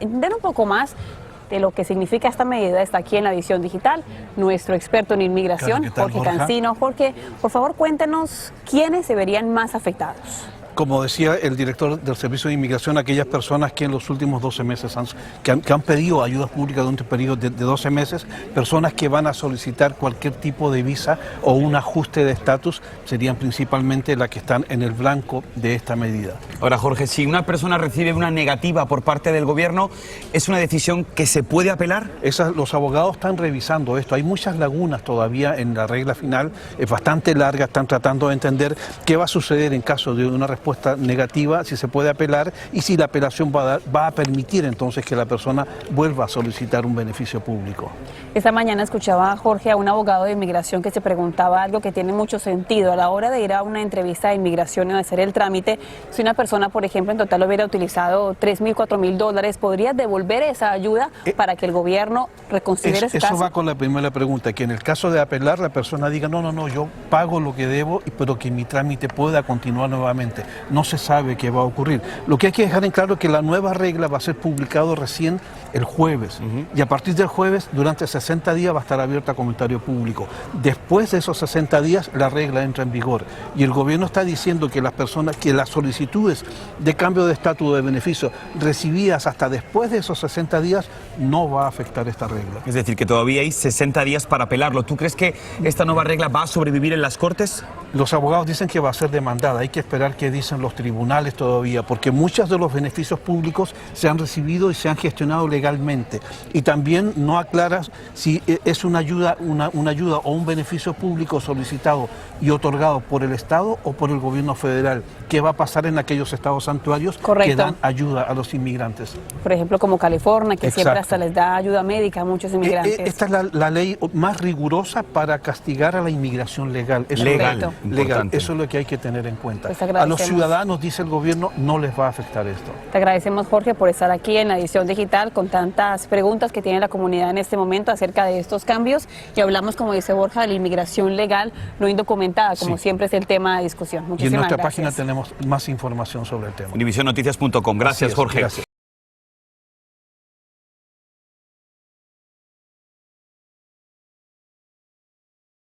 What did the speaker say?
Entender un poco más de lo que significa esta medida está aquí en la edición digital nuestro experto en inmigración, Claro, Jorge Cancino. Jorge, por favor, cuéntenos quiénes se verían más afectados. Como decía el director del Servicio de Inmigración, aquellas personas que en los últimos 12 meses que han pedido ayudas públicas durante un periodo de 12 meses, personas que van a solicitar cualquier tipo de visa o un ajuste de estatus, serían principalmente las que están en el blanco de esta medida. Ahora, Jorge, si una persona recibe una negativa por parte del gobierno, ¿es una decisión que se puede apelar? Los abogados están revisando esto. Hay muchas lagunas todavía en la regla final, es bastante larga, están tratando de entender qué va a suceder en caso de una respuesta negativa, si se puede apelar y si la apelación va a permitir entonces que la persona vuelva a solicitar un beneficio público. Esta mañana escuchaba, Jorge, a un abogado de inmigración que se preguntaba algo que tiene mucho sentido a la hora de ir a una entrevista de inmigración y de hacer el trámite. Si una persona, por ejemplo, en total hubiera utilizado $3,000, $4,000, ¿podría devolver esa ayuda para que el gobierno reconsidere su caso? Eso va con la primera pregunta, que en el caso de apelar la persona diga no, yo pago lo que debo, pero que mi trámite pueda continuar nuevamente. No se sabe qué va a ocurrir. Lo que hay que dejar en claro es que la nueva regla va a ser publicado recién el jueves y a partir del jueves durante 60 días va a estar abierta a comentario público. Después de esos 60 días la regla entra en vigor y el gobierno está diciendo que las personas, que las solicitudes de cambio de estatus de beneficio recibidas hasta después de esos 60 días no va a afectar esta regla. Es decir, que todavía hay 60 días para apelarlo. ¿Tú crees que esta nueva regla va a sobrevivir en las Cortes? Los abogados dicen que va a ser demandada, hay que esperar qué dicen los tribunales todavía, porque muchos de los beneficios públicos se han recibido y se han gestionado legalmente. Y también no aclara si es una ayuda o un beneficio público solicitado y otorgado por el Estado o por el gobierno federal. ¿Qué va a pasar en aquellos estados santuarios que dan ayuda a los inmigrantes? Por ejemplo, como California, que Exacto. siempre hasta les da ayuda médica a muchos inmigrantes. Esta es la ley más rigurosa para castigar a la inmigración legal. Legal. Eso es lo que hay que tener en cuenta. Pues a los ciudadanos, dice el gobierno, no les va a afectar esto. Te agradecemos, Jorge, por estar aquí en la edición digital con tantas preguntas que tiene la comunidad en este momento acerca de estos cambios. Y hablamos, como dice Borja, de la inmigración legal no indocumentada, como siempre es el tema de discusión. Muchísimas gracias. Y en nuestra gracias. página tenemos más información sobre el tema. Univisionnoticias.com. Gracias, Jorge. Gracias.